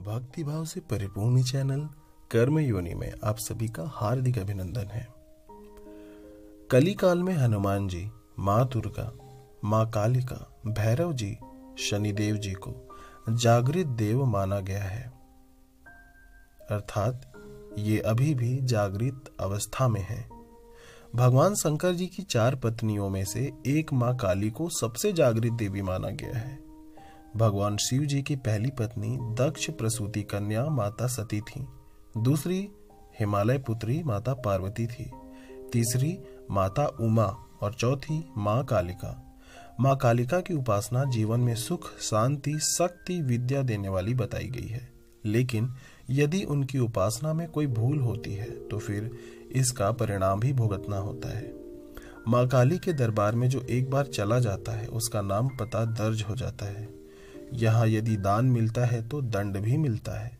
भक्ति भाव से परिपूर्ण चैनल कर्म योनि में आप सभी का हार्दिक अभिनंदन है। कली काल में हनुमान जी, माँ दुर्गा, माँ कालिका, भैरव जी, शनिदेव जी को जागृत देव माना गया है, अर्थात ये अभी भी जागृत अवस्था में है। भगवान शंकर जी की 4 पत्नियों में से एक माँ काली को सबसे जागृत देवी माना गया है। भगवान शिव जी की पहली पत्नी दक्ष प्रसूति कन्या माता सती थी, दूसरी हिमालय पुत्री माता पार्वती थी, तीसरी माता उमा और चौथी माँ कालिका। माँ कालिका की उपासना जीवन में सुख, शांति, शक्ति, विद्या देने वाली बताई गई है, लेकिन यदि उनकी उपासना में कोई भूल होती है तो फिर इसका परिणाम भी भुगतना होता है। माँ काली के दरबार में जो एक बार चला जाता है उसका नाम पता दर्ज हो जाता है। यहाँ यदि दान मिलता है तो दंड भी मिलता है,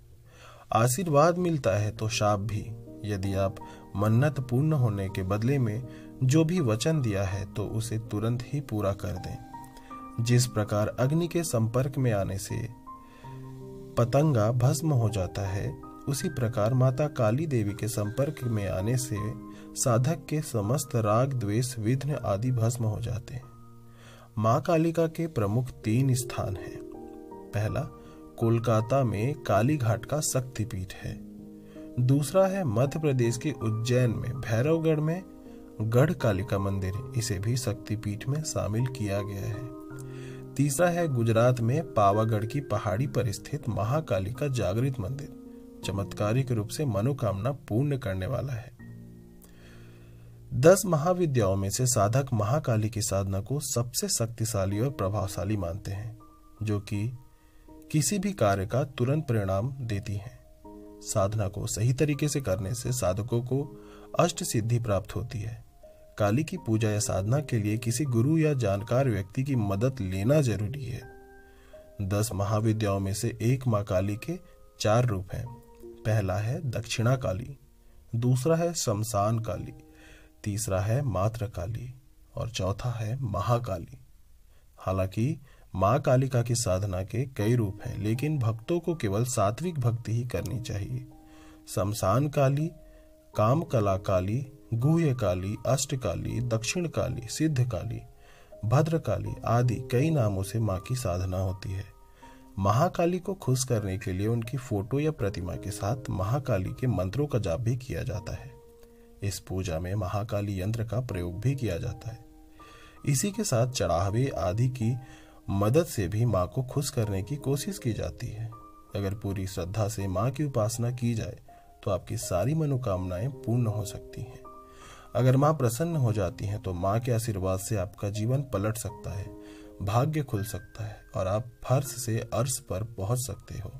आशीर्वाद मिलता है तो शाप भी। यदि आप मन्नत पूर्ण होने के बदले में जो भी वचन दिया है तो उसे तुरंत ही पूरा कर दें। जिस प्रकार अग्नि के संपर्क में आने से पतंगा भस्म हो जाता है, उसी प्रकार माता काली देवी के संपर्क में आने से साधक के समस्त राग, द्वेष, विघ्न आदि भस्म हो जाते हैं। माँ कालिका के प्रमुख 3 स्थान हैं। पहला, कोलकाता में काली घाट का शक्तिपीठ है। दूसरा है मध्य प्रदेश के उज्जैन में भैरवगढ़ में गढ़ कालिका मंदिर, इसे भी शक्तिपीठ में शामिल किया गया है। तीसरा है गुजरात में पावागढ़ की पहाड़ी पर स्थित महाकाली का जागृत मंदिर, चमत्कारिक रूप से मनोकामना पूर्ण करने वाला है। 10 महाविद्याओं में से साधक महाकाली की साधना को सबसे शक्तिशाली और प्रभावशाली मानते हैं, जो कि किसी भी कार्य का तुरंत परिणाम देती है। साधना को सही तरीके से करने से साधकों को अष्ट सिद्धि प्राप्त होती है। काली की पूजा या साधना के लिए किसी गुरु या जानकार व्यक्ति की मदद लेना जरूरी है। 10 महाविद्याओं में से एक माँ काली के 4 रूप हैं। पहला है दक्षिणा काली, दूसरा है शमशान काली, तीसरा है मात्र काली और चौथा है महाकाली। हालांकि माँ कालिका की साधना के कई रूप हैं, लेकिन भक्तों को केवल सात्विक भक्ति ही करनी चाहिए। शमशान काली, काम कला काली, गुह्य काली, अष्ट काली, दक्षिण काली, सिद्ध काली, भद्र काली आदि कई नामों से माँ की साधना होती है। महाकाली को खुश करने के लिए उनकी फोटो या प्रतिमा के साथ महाकाली के मंत्रों का जाप भी किया जाता है। इस पूजा में महाकाली यंत्र का प्रयोग भी किया जाता है। इसी के साथ चढ़ावे आदि की मदद से भी माँ को खुश करने की कोशिश की जाती है। अगर पूरी श्रद्धा से माँ की उपासना की जाए तो आपकी सारी मनोकामनाएं पूर्ण हो सकती हैं। अगर माँ प्रसन्न हो जाती हैं तो माँ के आशीर्वाद से आपका जीवन पलट सकता है, भाग्य खुल सकता है और आप फर्श से अर्श पर पहुंच सकते हो।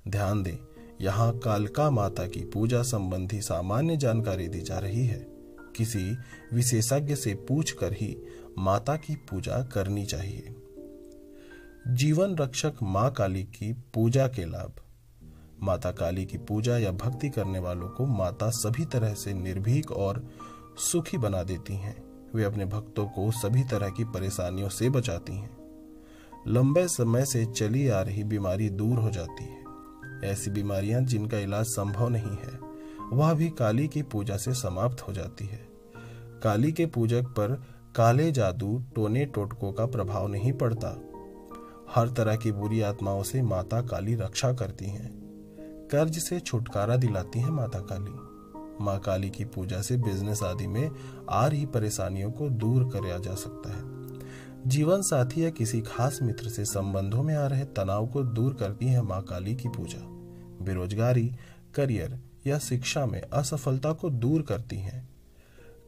ध्यान दें, यहाँ कालिका माता की पूजा संबंधी सामान्य जानकारी दी जा रही है। किसी विशेषज्ञ से पूछकर ही माता की पूजा करनी चाहिए। जीवन रक्षक माँ काली की पूजा के लाभ। माता काली की पूजा या भक्ति करने वालों को माता सभी तरह से निर्भीक और सुखी बना देती हैं। वे अपने भक्तों को सभी तरह की परेशानियों से बचाती हैं। लंबे समय से चली आ रही बीमारी दूर हो जाती है। ऐसी बीमारियां जिनका इलाज संभव नहीं है, वह भी काली की पूजा से समाप्त हो जाती है। काली के पूजक पर काले जादू, टोने टोटकों का प्रभाव नहीं पड़ता। हर तरह की बुरी आत्माओं से माता काली रक्षा करती हैं। कर्ज से छुटकारा दिलाती है माता काली। माँ काली की पूजा से बिजनेस आदि में आ रही परेशानियों को दूर किया जा सकता है। जीवन साथी या किसी खास मित्र से संबंधों में आ रहे तनाव को दूर करती है माँ काली की पूजा। बेरोजगारी, करियर या शिक्षा में असफलता को दूर करती हैं।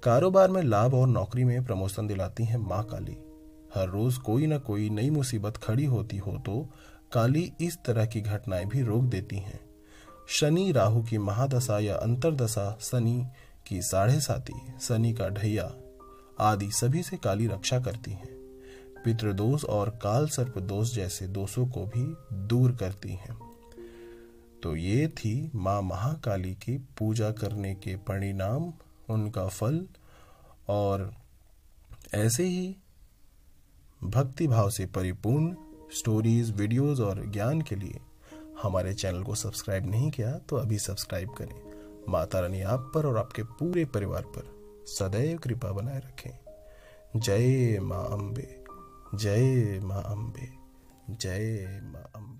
कारोबार में लाभ और नौकरी में प्रमोशन दिलाती है माँ काली। हर रोज कोई न कोई नई मुसीबत खड़ी होती हो तो काली इस तरह की घटनाएं भी रोक देती हैं। शनि राहु की महादशा या अंतरदशा, शनि की 7.5, शनि का ढैया आदि सभी से काली रक्षा करती हैं। पितृदोष और काल सर्प दोष जैसे दोषों को भी दूर करती हैं। तो ये थी माँ महाकाली की पूजा करने के परिणाम, उनका फल। और ऐसे ही भक्ति भाव से परिपूर्ण स्टोरीज, वीडियोस और ज्ञान के लिए हमारे चैनल को सब्सक्राइब नहीं किया तो अभी सब्सक्राइब करें। माता रानी आप पर और आपके पूरे परिवार पर सदैव कृपा बनाए रखें। जय मां अम्बे, जय मां अम्बे, जय मां अम्बे।